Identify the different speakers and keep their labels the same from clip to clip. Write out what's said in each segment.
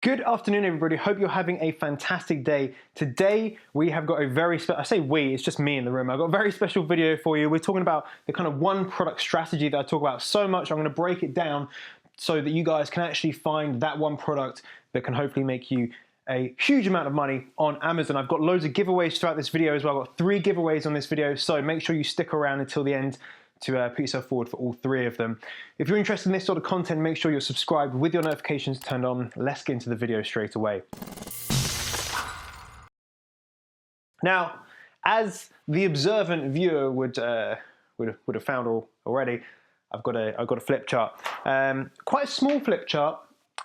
Speaker 1: Good afternoon, everybody. Hope you're having a fantastic day. Today, we have got a very special, I say we, it's just me in the room. I've got a very special video for you. We're talking about the kind of one product strategy that I talk about so much. I'm going to break it down so that you guys can actually find that one product that can hopefully make you a huge amount of money on Amazon. I've got loads of giveaways throughout this video as well. I've got 3 giveaways on this video, so make sure you stick around until the end to put yourself forward for all 3 of them. If you're interested in this sort of content, make sure you're subscribed with your notifications turned on. Let's get into the video straight away. Now, as the observant viewer would have found already, I've got a flip chart. Quite a small flip chart.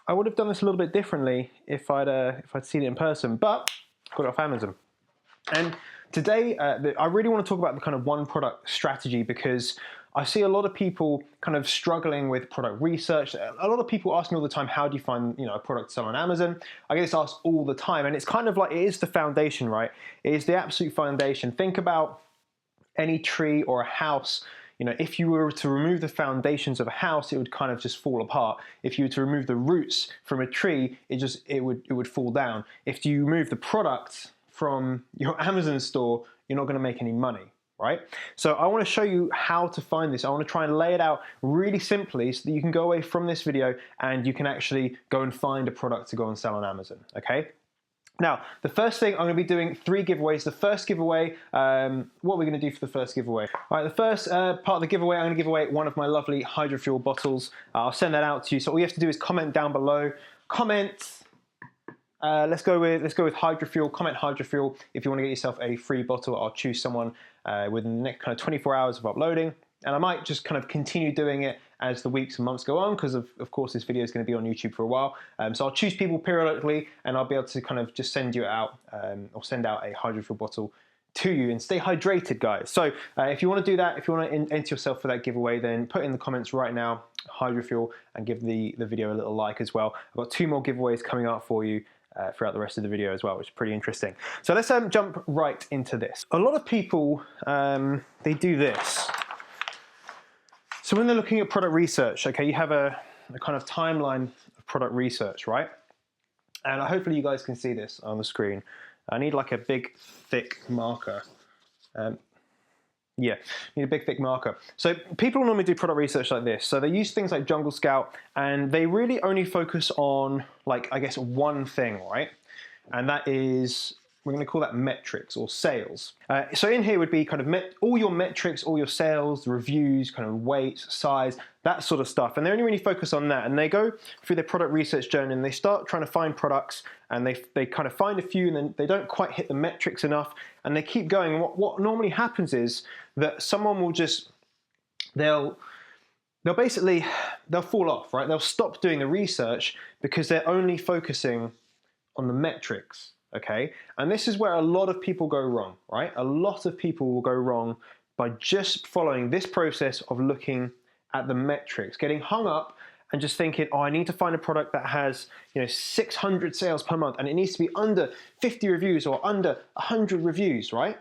Speaker 1: I would have done this a little bit differently if I'd seen it in person, but I got it off Amazon. And today, I really want to talk about the kind of one product strategy, because I see a lot of people kind of struggling with product research. A lot of people ask me all the time, how do you find a product to sell on Amazon? I get this asked all the time, and it's kind of like, it is the foundation, right? It is the absolute foundation. Think about any tree or a house. If you were to remove the foundations of a house, it would kind of just fall apart. If you were to remove the roots from a tree, it would fall down. If you remove the product from your Amazon store, you're not going to make any money, right? So I want to show you how to find this. I want to try and lay it out really simply so that you can go away from this video and you can actually go and find a product to go and sell on Amazon, okay? Now, the first thing, I'm going to be doing 3 giveaways. The first giveaway, what are we going to do for the first giveaway? All right, the first part of the giveaway, I'm going to give away one of my lovely hydro fuel bottles. I'll send that out to you. So all you have to do is comment down below. Comment. Let's go with hydro fuel. Comment hydro fuel if you want to get yourself a free bottle. I'll choose someone within the next kind of 24 hours of uploading, and I might just kind of continue doing it as the weeks and months go on, because of course this video is going to be on YouTube for a while. So I'll choose people periodically, and I'll be able to kind of just send you out or send out a hydro fuel bottle to you, and stay hydrated, guys. So if you want to do that, if you want to enter yourself for that giveaway, then put in the comments right now hydro fuel and give the video a little like as well. I've got 2 more giveaways coming up for you throughout the rest of the video as well, which is pretty interesting. So let's jump right into this. A lot of people, they do this. So when they're looking at product research, okay, you have a kind of timeline of product research, right? And hopefully you guys can see this on the screen. I need like a big, thick marker. Yeah, need a big, thick marker. So people normally do product research like this. So they use things like Jungle Scout, and they really only focus on, like, I guess, one thing, right? And that is, we're going to call that metrics or sales. So in here would be kind of all your metrics, all your sales, reviews, kind of weight, size, that sort of stuff. And they only really focus on that. And they go through their product research journey and they start trying to find products, and they kind of find a few, and then they don't quite hit the metrics enough, and they keep going. And what normally happens is that someone will just, they'll fall off, right? They'll stop doing the research because they're only focusing on the metrics. Okay, and this is where a lot of people go wrong, right? A lot of people will go wrong by just following this process of looking at the metrics, getting hung up and just thinking, oh, I need to find a product that has 600 sales per month, and it needs to be under 50 reviews or under 100 reviews, right?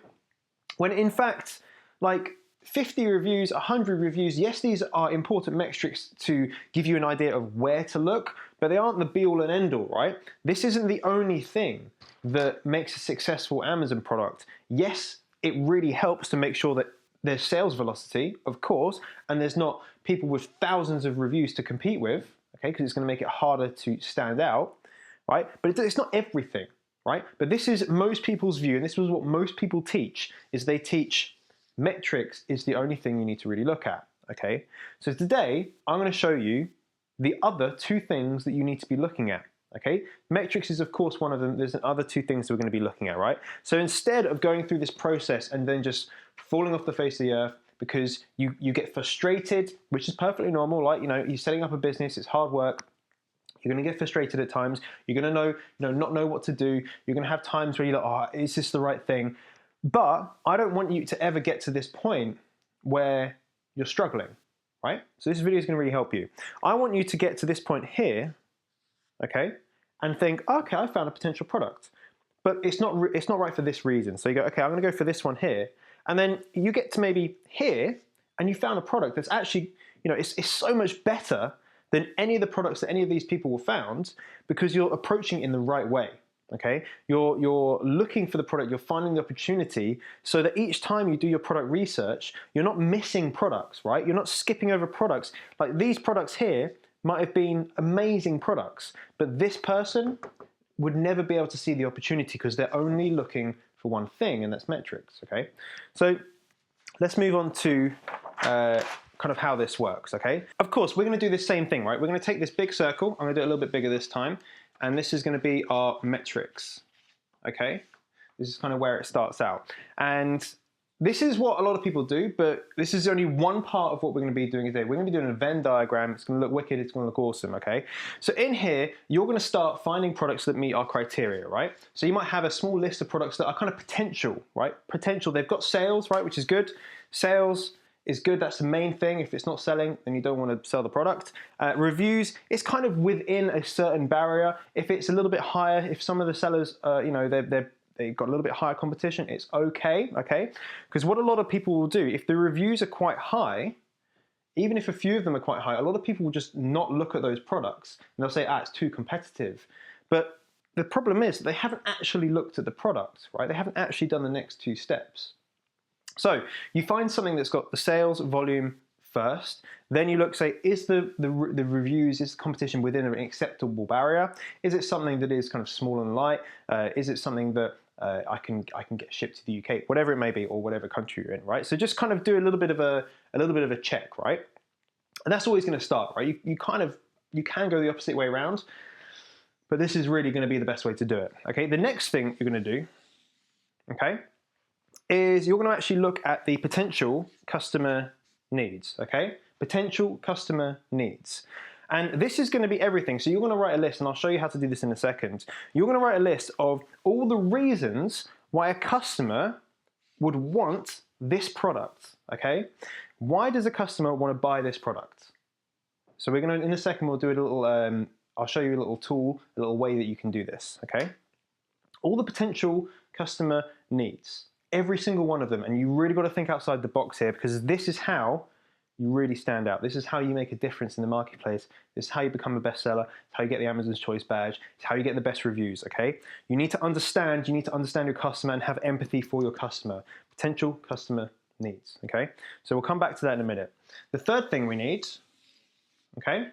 Speaker 1: When in fact, like 50 reviews, 100 reviews, yes, these are important metrics to give you an idea of where to look, but they aren't the be-all and end-all, right? This isn't the only thing that makes a successful Amazon product. Yes, it really helps to make sure that there's sales velocity, of course, and there's not people with thousands of reviews to compete with, okay, because it's going to make it harder to stand out, right? But it's not everything, right? But this is most people's view, and this is what most people teach, is they teach metrics is the only thing you need to really look at, okay? So today, I'm going to show you the other 2 things that you need to be looking at, okay? Metrics is, of course, one of them. There's other 2 things that we're going to be looking at, right? So instead of going through this process and then just falling off the face of the earth because you get frustrated, which is perfectly normal, like, you're setting up a business, it's hard work. You're going to get frustrated at times. You're going to not know what to do. You're going to have times where you're like, oh, is this the right thing? But I don't want you to ever get to this point where you're struggling, right? So this video is going to really help you. I want you to get to this point here, okay, and think, okay, I found a potential product, but it's not right for this reason. So you go, okay, I'm going to go for this one here, and then you get to maybe here, and you found a product that's actually, it's so much better than any of the products that any of these people will found, because you're approaching it in the right way. Okay, you're looking for the product, you're finding the opportunity, so that each time you do your product research, you're not missing products, right? You're not skipping over products. Like these products here might have been amazing products, but this person would never be able to see the opportunity because they're only looking for one thing, and that's metrics. Okay, so let's move on to kind of how this works. Okay, of course we're going to do the same thing, right? We're going to take this big circle. I'm going to do it a little bit bigger this time. And this is going to be our metrics, okay? This is kind of where it starts out. And this is what a lot of people do, but this is only one part of what we're going to be doing today. We're going to be doing a Venn diagram. It's going to look wicked. It's going to look awesome, okay? So in here, you're going to start finding products that meet our criteria, right? So you might have a small list of products that are kind of potential, right? Potential. They've got sales, right, which is good. Sales is good, that's the main thing. If it's not selling, then you don't want to sell the product. Reviews, it's kind of within a certain barrier. If it's a little bit higher, if some of the sellers, you know, they've got a little bit higher competition, it's okay, okay? Because what a lot of people will do, if the reviews are quite high, even if a few of them are quite high, a lot of people will just not look at those products. And they'll say, it's too competitive. But the problem is they haven't actually looked at the product, right? They haven't actually done the next two steps. So you find something that's got the sales volume first, then you look, say, is the reviews, is the competition within an acceptable barrier? Is it something that is kind of small and light? Is it something that I can get shipped to the UK, whatever it may be, or whatever country you're in, right? So just kind of do a little bit of a check, right? And that's always going to start, right? You can go the opposite way around, but this is really going to be the best way to do it. Okay, the next thing you're going to do, okay, is you're going to actually look at the potential customer needs, okay? Potential customer needs. And this is going to be everything. So you're going to write a list, and I'll show you how to do this in a second. You're going to write a list of all the reasons why a customer would want this product, okay? Why does a customer want to buy this product? So we're going to, in a second, we'll do a little, I'll show you a little tool, a little way that you can do this, okay? All the potential customer needs. Every single one of them, and you really got to think outside the box here, because this is how you really stand out. This is how you make a difference in the marketplace. This is how you become a bestseller. It's how you get the Amazon's Choice badge. It's how you get the best reviews, okay? You need to understand your customer and have empathy for your customer. Potential customer needs, okay? So we'll come back to that in a minute. The third thing we need, okay,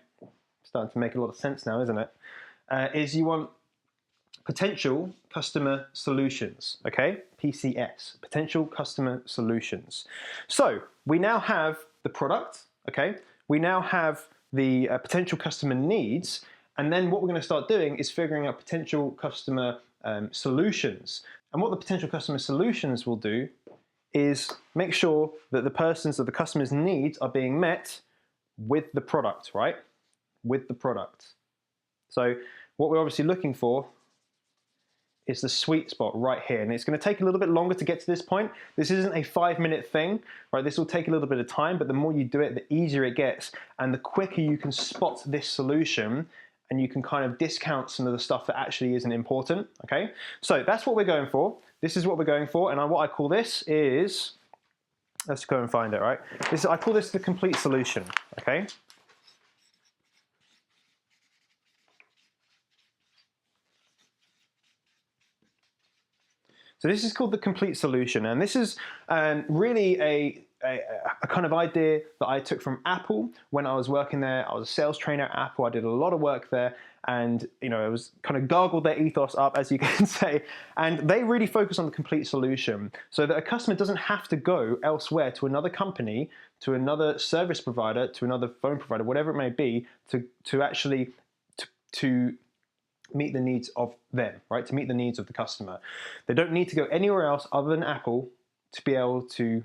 Speaker 1: starting to make a lot of sense now, isn't it? Is you want potential customer solutions, okay? PCS, potential customer solutions. So we now have the product, okay? We now have the potential customer needs, and then what we're going to start doing is figuring out potential customer solutions. And what the potential customer solutions will do is make sure that the customer's needs are being met with the product, right? With the product. So what we're obviously looking for is the sweet spot right here, and it's going to take a little bit longer to get to this point. This isn't a 5-minute thing, right? This will take a little bit of time, but the more you do it, the easier it gets, and the quicker you can spot this solution, and you can kind of discount some of the stuff that actually isn't important, okay? So that's what we're going for. This is what we're going for, and what I call this is, let's go and find it, right? I call this the complete solution, okay? So this is called the complete solution, and this is really a kind of idea that I took from Apple when I was working there. I was a sales trainer at Apple. I did a lot of work there, and I was kind of gargled their ethos up, as you can say, and they really focus on the complete solution so that a customer doesn't have to go elsewhere to another company, to another service provider, to another phone provider, whatever it may be, to actually meet the needs of them, right? To meet the needs of the customer. They don't need to go anywhere else other than Apple to be able to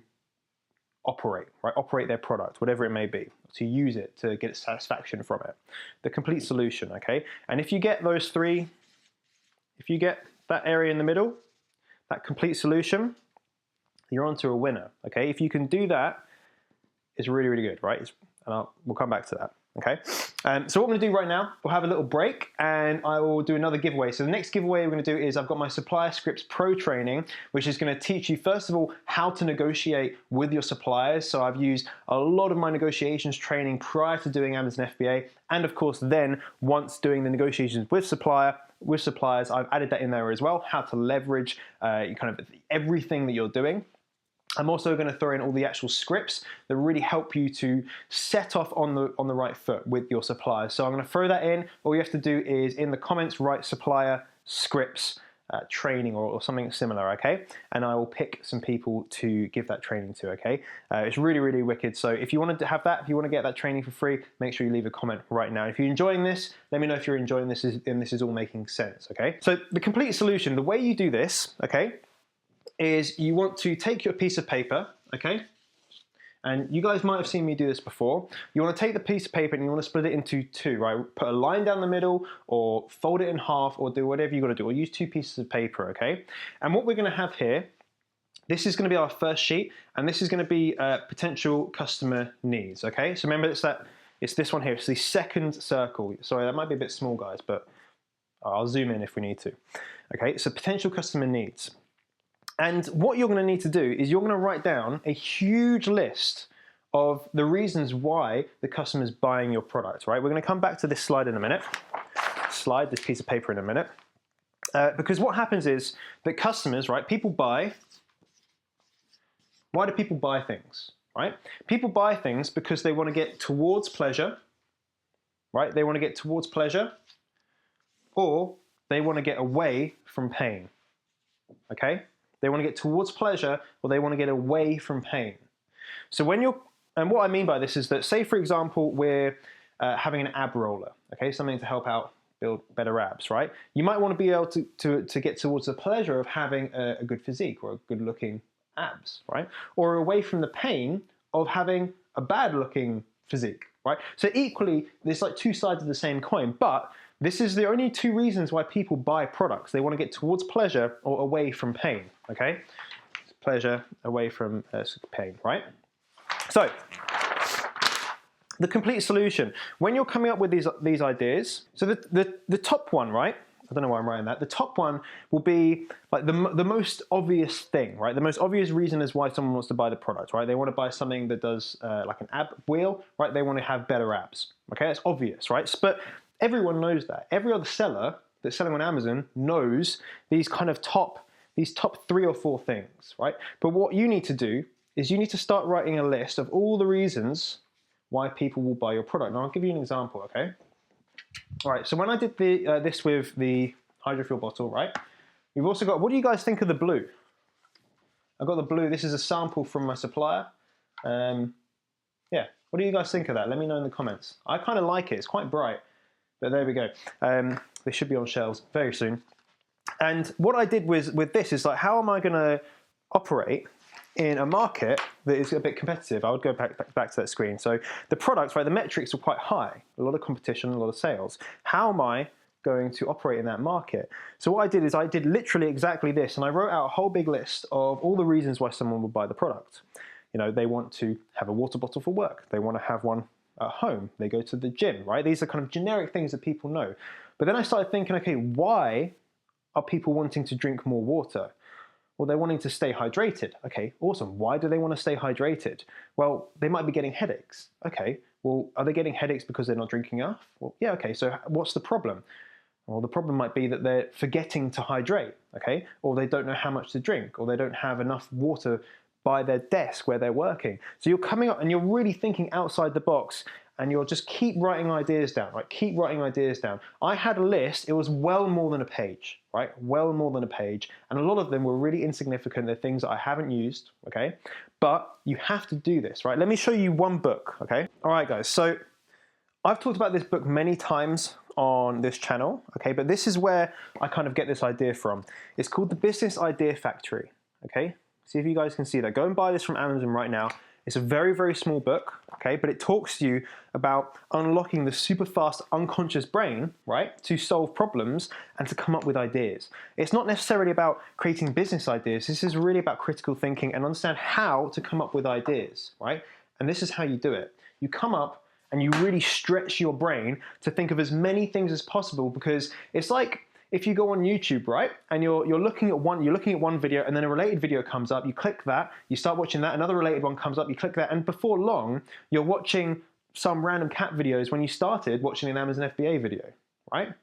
Speaker 1: operate, right? Operate their product, whatever it may be, to use it, to get satisfaction from it. The complete solution, okay? And if you get those three, if you get that area in the middle, that complete solution, you're onto a winner, okay? If you can do that, it's really, really good, right? We'll come back to that. Okay, so what I'm going to do right now, we'll have a little break and I will do another giveaway. So the next giveaway we're going to do is I've got my Supplier Scripts Pro training, which is going to teach you, first of all, how to negotiate with your suppliers. So I've used a lot of my negotiations training prior to doing Amazon FBA, and of course then once doing the negotiations with suppliers, I've added that in there as well, how to leverage kind of everything that you're doing. I'm also going to throw in all the actual scripts that really help you to set off on the right foot with your suppliers. So I'm going to throw that in. All you have to do is in the comments write Supplier Scripts training or something similar, okay? And I will pick some people to give that training to, okay? It's really, really wicked. So if you want to have that, if you want to get that training for free, make sure you leave a comment right now. If you're enjoying this, let me know if you're enjoying this and this is all making sense, okay? So the complete solution, the way you do this, okay, is you want to take your piece of paper, okay? And you guys might have seen me do this before. You want to take the piece of paper and you want to split it into two, right? Put a line down the middle or fold it in half or do whatever you got to do, or use two pieces of paper, okay? And what we're going to have here, this is going to be our first sheet and this is going to be potential customer needs, okay? So remember it's this one here, it's the second circle. Sorry, that might be a bit small, guys, but I'll zoom in if we need to. Okay, so potential customer needs. And what you're going to need to do is you're going to write down a huge list of the reasons why the customer is buying your product, right? We're going to come back to this slide in a minute. Slide this piece of paper in a minute. Because what happens is that customers, right, people buy. Why do people buy things, right? People buy things because they want to get towards pleasure, right? They want to get towards pleasure, or they want to get away from pain, okay? They want to get towards pleasure or they want to get away from pain. So and what I mean by this is that, say for example, we're having an ab roller, okay, something to help out build better abs, right? You might want to be able to get towards the pleasure of having a good physique or a good looking abs, right? Or away from the pain of having a bad looking physique, right? So equally, there's like two sides of the same coin, but this is the only two reasons why people buy products. They want to get towards pleasure or away from pain, okay? Pleasure, away from pain, right? So, the complete solution. When you're coming up with these ideas, so the top one, right? I don't know why I'm writing that. The top one will be like the most obvious thing, right? The most obvious reason is why someone wants to buy the product, right? They want to buy something that does like an ab wheel, right? They want to have better abs, okay? That's obvious, right? But everyone knows that. Every other seller that's selling on Amazon knows these top 3 or 4 things, right? But what you need to do is you need to start writing a list of all the reasons why people will buy your product. Now I'll give you an example, okay? All right, so when I did this with the hydrofuel bottle, right? We've also got, what do you guys think of the blue? I've got the blue, this is a sample from my supplier. Yeah, what do you guys think of that? Let me know in the comments. I kind of like it, it's quite bright. But there we go. They should be on shelves very soon. And what I did with this is like, how am I going to operate in a market that is a bit competitive? I would go back to that screen. So the products, right, the metrics are quite high. A lot of competition, a lot of sales. How am I going to operate in that market? So what I did is I did literally exactly this. And I wrote out a whole big list of all the reasons why someone would buy the product. You know, they want to have a water bottle for work. They want to have one at home, they go to the gym, right? These are kind of generic things that people know. But then I started thinking, okay, why are people wanting to drink more water? Well, they're wanting to stay hydrated. Okay, awesome. Why do they want to stay hydrated? Well, they might be getting headaches. Okay, well, are they getting headaches because they're not drinking enough? Well, yeah, okay, so what's the problem? Well, the problem might be that they're forgetting to hydrate, okay? Or they don't know how much to drink, or they don't have enough water by their desk where they're working. So you're coming up and you're really thinking outside the box and you'll just keep writing ideas down, right? Keep writing ideas down. I had a list, it was well more than a page, right? Well more than a page. And a lot of them were really insignificant. They're things that I haven't used, okay? But you have to do this, right? Let me show you one book, okay? All right, guys, so I've talked about this book many times on this channel, okay? But this is where I kind of get this idea from. It's called The Business Idea Factory, okay? See if you guys can see that. Go and buy this from Amazon right now. It's a very, very small book, okay? But it talks to you about unlocking the super fast unconscious brain, right? To solve problems and to come up with ideas. It's not necessarily about creating business ideas. This is really about critical thinking and understand how to come up with ideas, right? And this is how you do it. You come up and you really stretch your brain to think of as many things as possible, because it's like if you go on YouTube, right, and you're looking at one video, and then a related video comes up, you click that, you start watching that, another related one comes up, you click that, and before long, you're watching some random cat videos when you started watching an Amazon FBA video, right?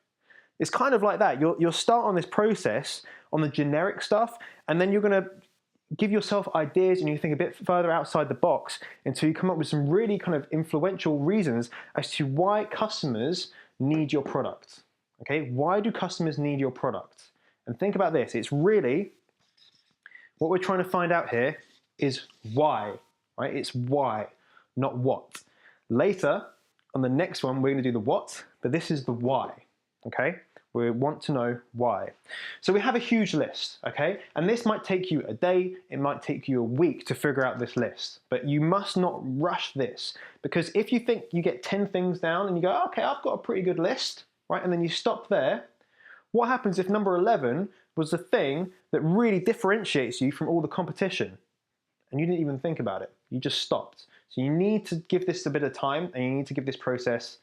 Speaker 1: It's kind of like that. You'll start on this process on the generic stuff, and then you're going to give yourself ideas, and you think a bit further outside the box until you come up with some really kind of influential reasons as to why customers need your product. Okay, why do customers need your product? And think about this. It's really, what we're trying to find out here is why, right? It's why, not what. Later, on the next one, we're going to do the what, but this is the why, okay? We want to know why. So we have a huge list, okay? And this might take you a day, it might take you a week to figure out this list, but you must not rush this, because if you think you get 10 things down and you go, okay, I've got a pretty good list, right? And then you stop there, what happens if number 11 was the thing that really differentiates you from all the competition? And you didn't even think about it, you just stopped. So you need to give this a bit of time, and you need to give this process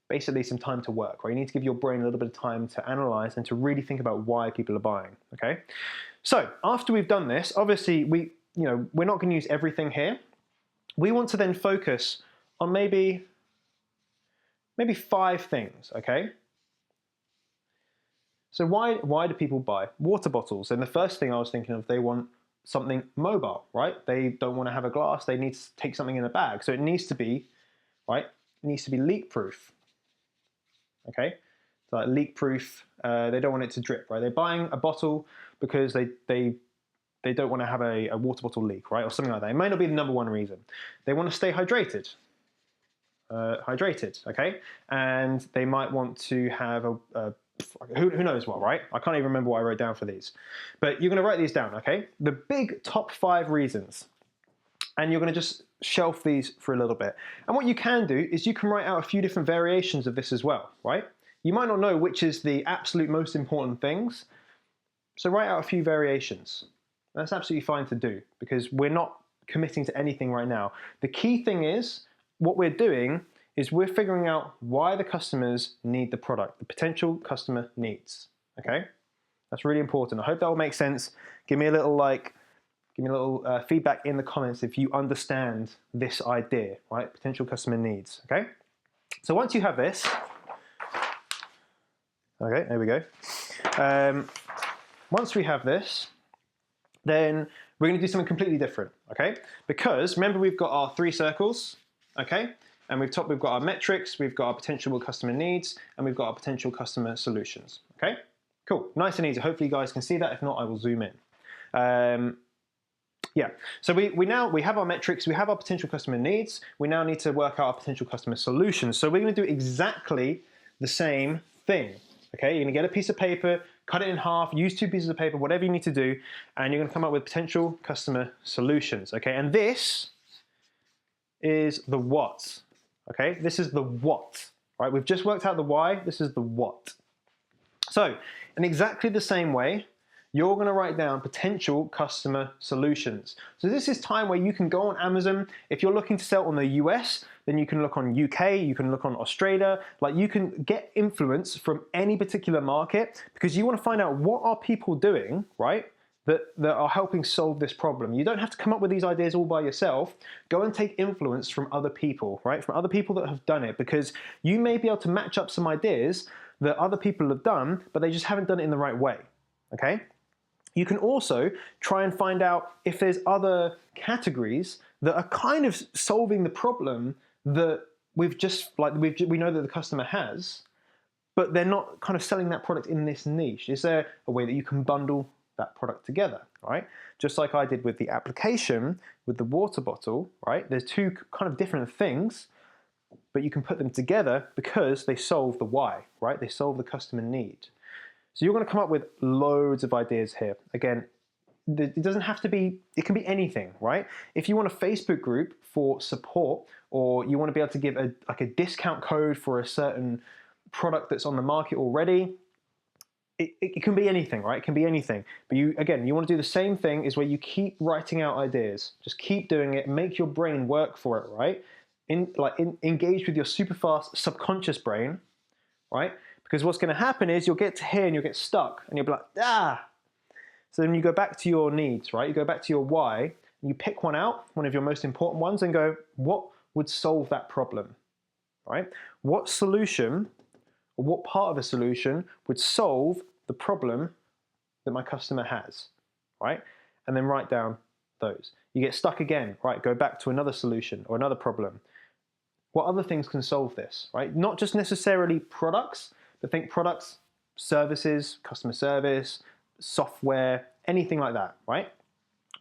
Speaker 1: basically some time to work, right? You need to give your brain a little bit of time to analyze and to really think about why people are buying, okay? So after we've done this, obviously we're not going to use everything here. We want to then focus on maybe 5 things, okay? So why do people buy water bottles? And the first thing I was thinking of, they want something mobile, right? They don't want to have a glass, they need to take something in a bag. So it needs to be, right? It needs to be leak proof. Okay, so like leak proof, they don't want it to drip, right? They're buying a bottle because they don't want to have a water bottle leak, right? Or something like that. It may not be the number one reason. They want to stay hydrated. Okay? And they might want to have who knows what, right? I can't even remember what I wrote down for these. But you're going to write these down, okay? The big top 5 reasons. And you're going to just shelf these for a little bit. And what you can do is you can write out a few different variations of this as well, right? You might not know which is the absolute most important things, so write out a few variations. That's absolutely fine to do, because we're not committing to anything right now. The key thing is, what we're doing is we're figuring out why the customers need the product, the potential customer needs, okay? That's really important. I hope that will make sense. Give me a little feedback in the comments if you understand this idea, right? Potential customer needs, okay? So once you have this, okay, there we go. Once we have this, then we're going to do something completely different, okay? Because remember, we've got our 3 circles, okay? And we've got our metrics, we've got our potential customer needs, and we've got our potential customer solutions, okay? Cool, nice and easy. Hopefully you guys can see that. If not, I will zoom in. Yeah, so we have our metrics, we have our potential customer needs, we now need to work out our potential customer solutions. So we're going to do exactly the same thing, okay? You're going to get a piece of paper, cut it in half, use 2 pieces of paper, whatever you need to do, and you're going to come up with potential customer solutions, okay? And this is the what, okay? This is the what, right? We've just worked out the why, this is the what. So, in exactly the same way, you're going to write down potential customer solutions. So this is time where you can go on Amazon. If you're looking to sell on the US, then you can look on UK, you can look on Australia. Like, you can get influence from any particular market, because you want to find out what are people doing, right, that are helping solve this problem. You don't have to come up with these ideas all by yourself. Go and take influence from other people, right, from other people that have done it, because you may be able to match up some ideas that other people have done, but they just haven't done it in the right way, okay? You can also try and find out if there's other categories that are kind of solving the problem that we know that the customer has, but they're not kind of selling that product in this niche. Is there a way that you can bundle that product together, right? Just like I did with the application with the water bottle, right? There's 2 kind of different things, but you can put them together because they solve the why, right? They solve the customer need. So you're going to come up with loads of ideas here. Again, it doesn't have to be, it can be anything, right? If you want a Facebook group for support, or you want to be able to give a discount code for a certain product that's on the market already, it can be anything, right? It can be anything. But you want to do the same thing, is where you keep writing out ideas. Just keep doing it, make your brain work for it, right? engaged with your super fast subconscious brain, right? Because what's going to happen is you'll get to here and you'll get stuck and you'll be like, ah. So then you go back to your needs, right? You go back to your why and you pick one out, one of your most important ones, and go, what would solve that problem, right? What solution or what part of a solution would solve the problem that my customer has, right? And then write down those. You get stuck again, right? Go back to another solution or another problem. What other things can solve this, right? Not just necessarily products, but think products, services, customer service, software, anything like that, right?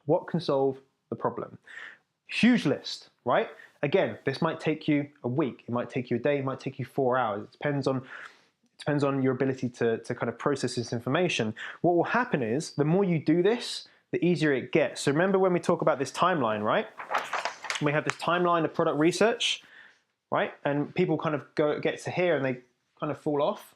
Speaker 1: What can solve the problem? Huge list, right? Again, this might take you a week, it might take you a day, it might take you 4 hours. It depends on your ability to kind of process this information. What will happen is the more you do this, the easier it gets. So remember when we talk about this timeline, right? We have this timeline of product research, right? And people kind of get to here and they kind of fall off.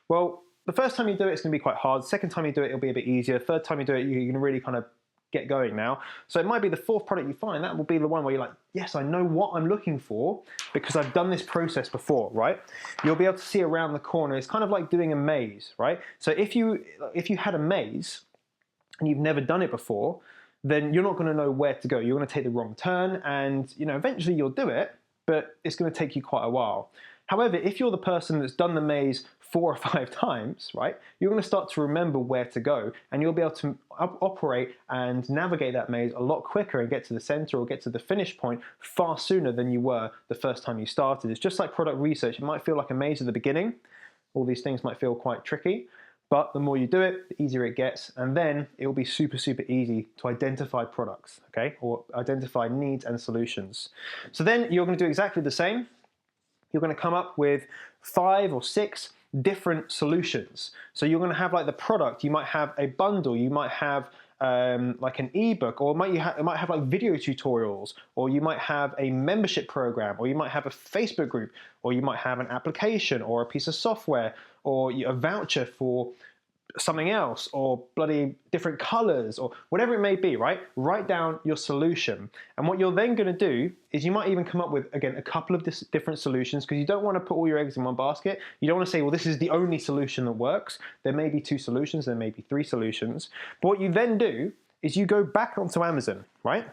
Speaker 1: Well, the first time you do it, it's going to be quite hard. Second time you do it, it'll be a bit easier. Third time you do it, you can really kind of get going now. So it might be the fourth product you find, that will be the one where you're like, yes, I know what I'm looking for because I've done this process before, right? You'll be able to see around the corner. It's kind of like doing a maze, right? So if you had a maze and you've never done it before, then you're not going to know where to go. You're going to take the wrong turn and, you know, eventually you'll do it, but it's going to take you quite a while. However, if you're the person that's done the maze 4 or 5 times, right, you're going to start to remember where to go and you'll be able to operate and navigate that maze a lot quicker and get to the center or get to the finish point far sooner than you were the first time you started. It's just like product research. It might feel like a maze at the beginning. All these things might feel quite tricky, but the more you do it, the easier it gets, and then it will be super, super easy to identify products, okay, or identify needs and solutions. So then you're going to do exactly the same. You're going to come up with 5 or 6 different solutions. So you're going to have like the product, you might have a bundle, you might have like an ebook, or it might have like video tutorials, or you might have a membership program, or you might have a Facebook group, or you might have an application or a piece of software, or a voucher for something else, or bloody different colors, or whatever it may be, right? Write down your solution. And what you're then going to do is you might even come up with, again, a couple of different solutions, because you don't want to put all your eggs in one basket. You don't want to say, well, this is the only solution that works. There may be 2 solutions, there may be 3 solutions. But what you then do is you go back onto Amazon, right?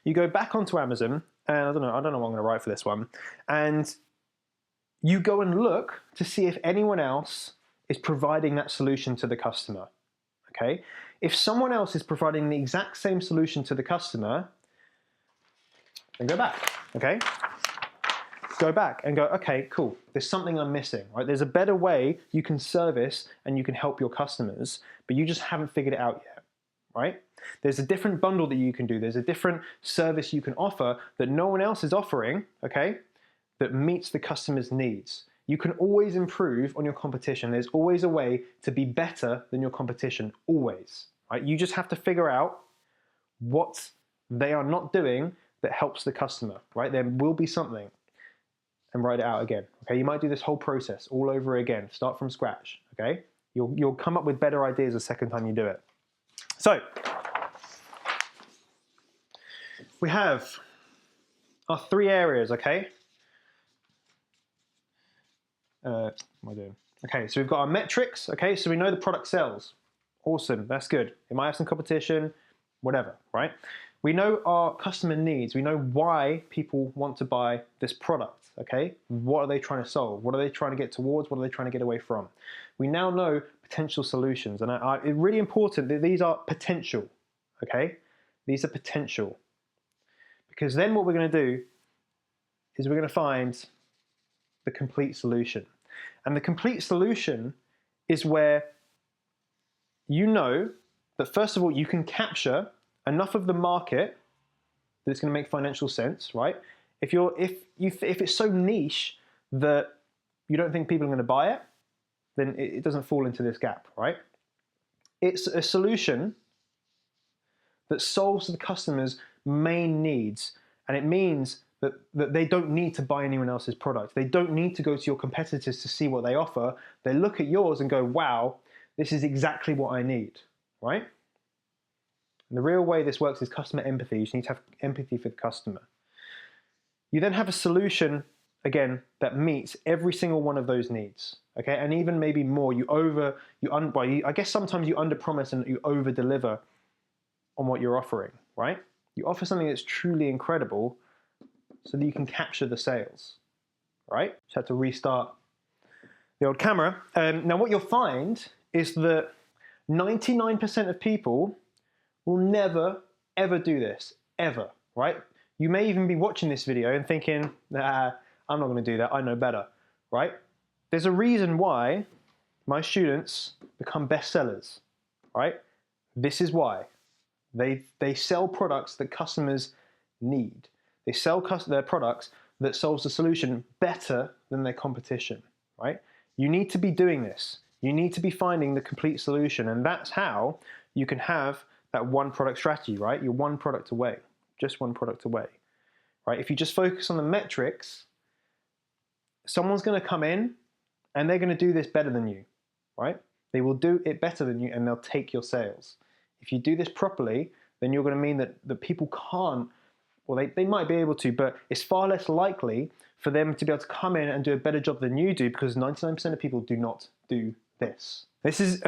Speaker 1: You go back onto Amazon, and I don't know what I'm going to write for this one, and you go and look to see if anyone else is providing that solution to the customer, okay? If someone else is providing the exact same solution to the customer, then go back, okay? Go back and go, okay, cool, there's something I'm missing, right? There's a better way you can service and you can help your customers, but you just haven't figured it out yet, right? There's a different bundle that you can do. There's a different service you can offer that no one else is offering, okay, that meets the customer's needs. You can always improve on your competition. There's always a way to be better than your competition, always, right? You just have to figure out what they are not doing that helps the customer, right? There will be something, and write it out again, okay? You might do this whole process all over again. Start from scratch, okay? You'll come up with better ideas the second time you do it. So, we have our 3 areas, okay? What am I doing? Okay, so we've got our metrics, okay? So we know the product sells. Awesome, that's good. It might have some competition, whatever, right? We know our customer needs. We know why people want to buy this product, okay? What are they trying to solve? What are they trying to get towards? What are they trying to get away from? We now know potential solutions, and it's really important that these are potential, okay? These are potential. Because then what we're going to do is we're going to find the complete solution. And the complete solution is where you know that, first of all, you can capture enough of the market that it's going to make financial sense, right? If it's so niche that you don't think people are going to buy it, then it doesn't fall into this gap, right? It's a solution that solves the customer's main needs, and it means that they don't need to buy anyone else's product. They don't need to go to your competitors to see what they offer. They look at yours and go, wow, this is exactly what I need, right? And the real way this works is customer empathy. You just need to have empathy for the customer. You then have a solution, again, that meets every single one of those needs. Okay, and even maybe more. I guess sometimes you under-promise and you over-deliver on what you're offering, right? You offer something that's truly incredible so that you can capture the sales, right? Just had to restart the old camera. Now what you'll find is that 99% of people will never, ever do this, ever, right? You may even be watching this video and thinking, nah, I'm not gonna do that, I know better, right? There's a reason why my students become bestsellers, right? This is why. They sell products that customers need. They sell their products that solves the solution better than their competition, right? You need to be doing this. You need to be finding the complete solution, and that's how you can have that one product strategy, right? You're one product away, just one product away, right? If you just focus on the metrics, someone's gonna come in and they're gonna do this better than you, right? They will do it better than you and they'll take your sales. If you do this properly, then you're gonna mean that people can't, well, they might be able to, but it's far less likely for them to be able to come in and do a better job than you do, because 99% of people do not do this. This is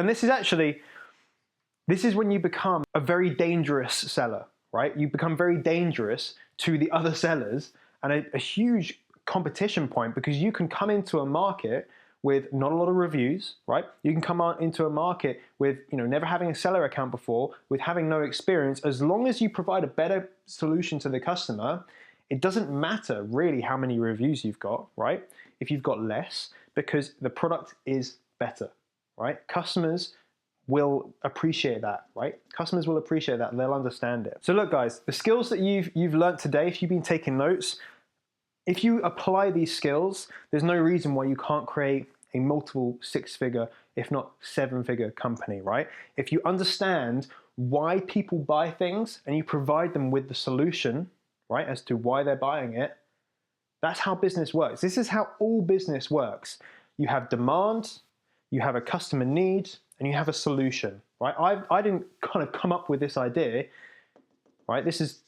Speaker 1: when you become a very dangerous seller, right? You become very dangerous to the other sellers and a huge competition point, because you can come into a market with not a lot of reviews, right? You can come into a market with, never having a seller account before, with having no experience. As long as you provide a better solution to the customer, it doesn't matter really how many reviews you've got, right? If you've got less, because the product is better, right? Customers will appreciate that, right? Customers will appreciate that and they'll understand it. So look guys, the skills that you've learned today, if you've been taking notes, if you apply these skills, there's no reason why you can't create a multiple six-figure, if not seven-figure company, right? If you understand why people buy things and you provide them with the solution, right, as to why they're buying it, that's how business works. This is how all business works. You have demand, you have a customer need, and you have a solution, right? I didn't kind of come up with this idea, right? It's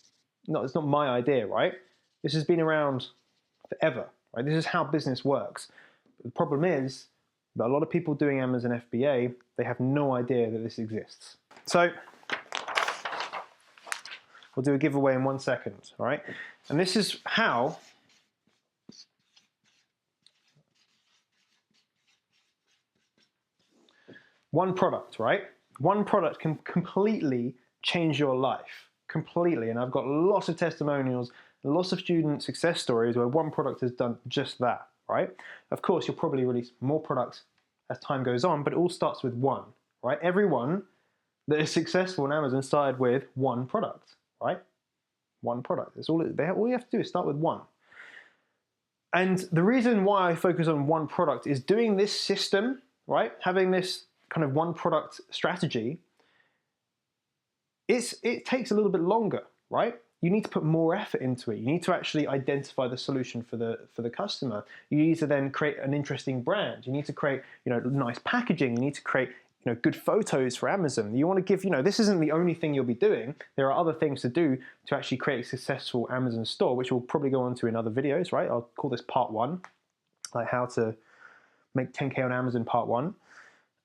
Speaker 1: not my idea, right? This has been around forever, right? This is how business works. The problem is that a lot of people doing Amazon FBA, they have no idea that this exists. So we'll do a giveaway in 1 second, all right? And this is how one product, right? One product can completely change your life, completely. And I've got lots of testimonials, lots of student success stories where one product has done just that, right? Of course, you'll probably release more products as time goes on, but it all starts with one, right? Everyone that is successful on Amazon started with one product, right? One product. That's all you have to do is start with one. And the reason why I focus on one product is doing this system, right? Having this kind of one product strategy, it takes a little bit longer, right? You need to put more effort into it. You need to actually identify the solution for the customer. You need to then create an interesting brand. You need to create, nice packaging. You need to create, good photos for Amazon. You want to give, this isn't the only thing you'll be doing. There are other things to do to actually create a successful Amazon store, which we'll probably go on to in other videos, right? I'll call this part 1, like how to make 10K on Amazon part 1.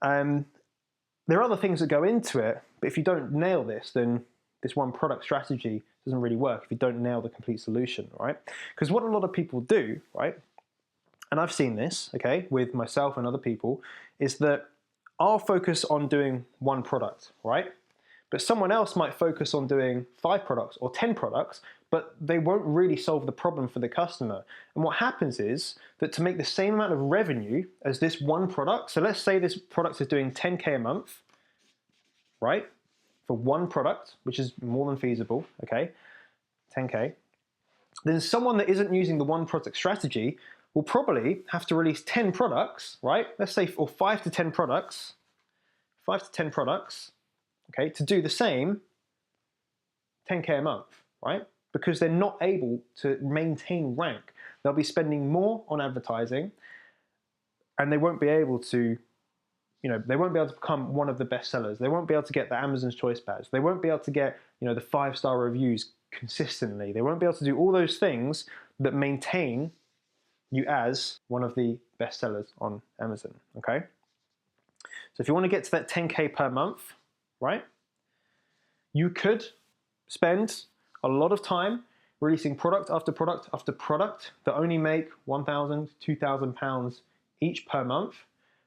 Speaker 1: There are other things that go into it, but if you don't nail this, then this one product strategy doesn't really work if you don't nail the complete solution, right? Because what a lot of people do, right, and I've seen this, okay, with myself and other people, is that I'll focus on doing one product, right? But someone else might focus on doing 5 products or 10 products, but they won't really solve the problem for the customer. And what happens is that to make the same amount of revenue as this one product, so let's say this product is doing 10K a month, right? For one product, which is more than feasible, okay, 10K, then someone that isn't using the one product strategy will probably have to release 10 products, right? Let's say, or 5 to 10 products, okay, to do the same 10K a month, right? Because they're not able to maintain rank. They'll be spending more on advertising and they won't be able to, they won't be able to become one of the best sellers. They won't be able to get the Amazon's Choice badge. They won't be able to get, the 5-star reviews consistently. They won't be able to do all those things that maintain you as one of the best sellers on Amazon, okay? So if you want to get to that 10K per month, right, you could spend a lot of time releasing product after product after product that only make £1,000, £2,000 each per month,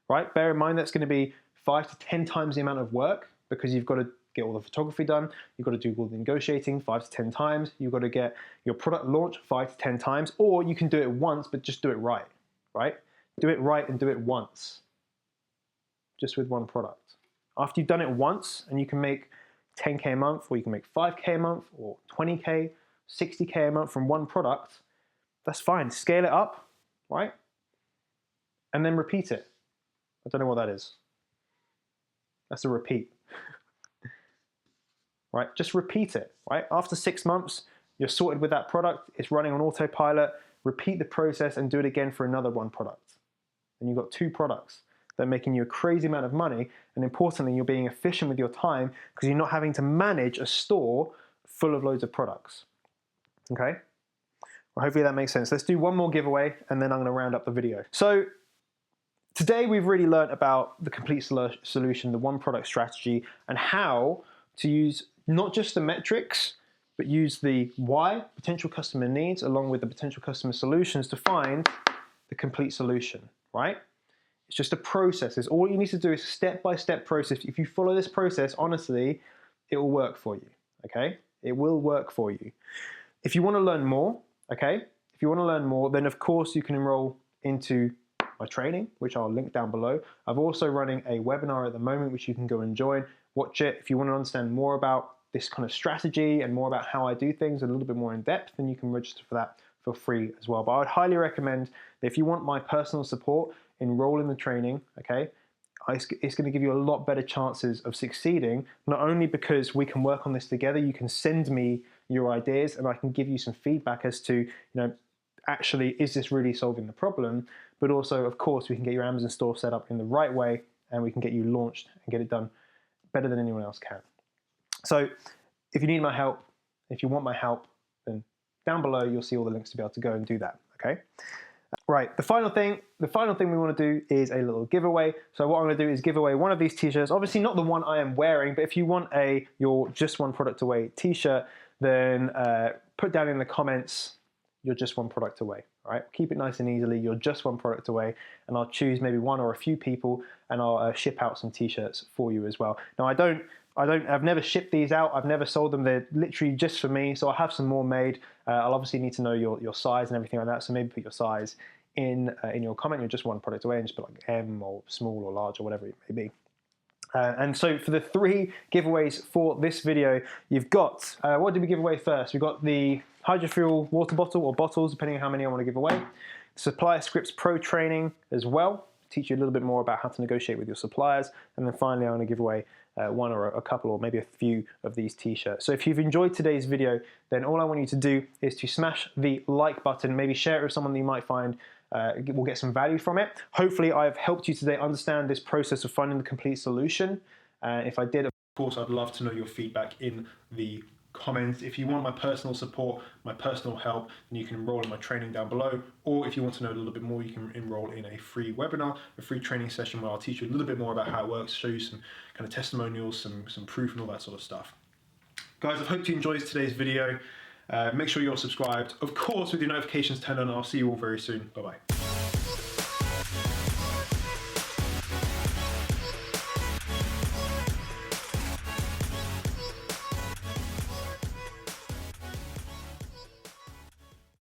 Speaker 1: right? Bear in mind that's going to be 5 to 10 times the amount of work because you've got to get all the photography done, you've got to do all the negotiating 5 to 10 times, you've got to get your product launched 5 to 10 times, or you can do it once, but just do it right, right? Do it right and do it once, just with one product. After you've done it once and you can make 10K a month, or you can make 5K a month, or 20K, 60K a month from one product, that's fine. Scale it up, right? And then repeat it. I don't know what that is. That's a repeat. Right? Just repeat it, right? After 6 months, you're sorted with that product, it's running on autopilot, repeat the process and do it again for another one product. And you've got 2 products that are making you a crazy amount of money, and importantly, you're being efficient with your time because you're not having to manage a store full of loads of products. Okay? Well, hopefully that makes sense. Let's do one more giveaway and then I'm going to round up the video. So today we've really learned about the complete solution, the one product strategy, and how to use not just the metrics, but use the why, potential customer needs, along with the potential customer solutions to find the complete solution, right? It's just a process. It's all you need to do is a step-by-step process. If you follow this process, honestly, it will work for you, okay? It will work for you. If you want to learn more, okay? If you want to learn more, then of course you can enroll into my training, which I'll link down below. I'm also running a webinar at the moment, which you can go and join. Watch it. If you want to understand more about this kind of strategy and more about how I do things a little bit more in depth, then you can register for that for free as well. But I would highly recommend that if you want my personal support, enroll in the training, okay? It's going to give you a lot better chances of succeeding, not only because we can work on this together, you can send me your ideas and I can give you some feedback as to, actually, is this really solving the problem? But also, of course, we can get your Amazon store set up in the right way and we can get you launched and get it done better than anyone else can. So if you need my help, if you want my help, then down below you'll see all the links to be able to go and do that, okay? Right, the final thing we want to do is a little giveaway. So what I'm going to do is give away one of these t-shirts. Obviously not the one I am wearing, but if you want your just one product away t-shirt, then put down in the comments, you're just one product away, all right? Keep it nice and easily, you're just one product away, and I'll choose maybe one or a few people and I'll ship out some t-shirts for you as well. Now I've never shipped these out, I've never sold them, they're literally just for me, so I'll have some more made. I'll obviously need to know your size and everything like that, so maybe put your size in your comment. You're just one product away and just put like M or small or large or whatever it may be. And so for the 3 giveaways for this video, you've got, what did we give away first? We've got the Hydrofuel water bottle or bottles, depending on how many I want to give away. Supplier Scripts Pro training as well, teach you a little bit more about how to negotiate with your suppliers. And then finally, I'm going to give away one or a couple or maybe a few of these t-shirts. So if you've enjoyed today's video, then all I want you to do is to smash the like button, maybe share it with someone that you might find will get some value from it. Hopefully I've helped you today understand this process of finding the complete solution. If I did, of course, I'd love to know your feedback in the comments. If you want my personal support, my personal help, then you can enroll in my training down below. Or if you want to know a little bit more, you can enroll in a free webinar, a free training session where I'll teach you a little bit more about how it works, show you some kind of testimonials, some proof and all that sort of stuff. Guys, I hope you enjoyed today's video. Make sure you're subscribed, of course, with your notifications turned on. I'll see you all very soon. Bye-bye.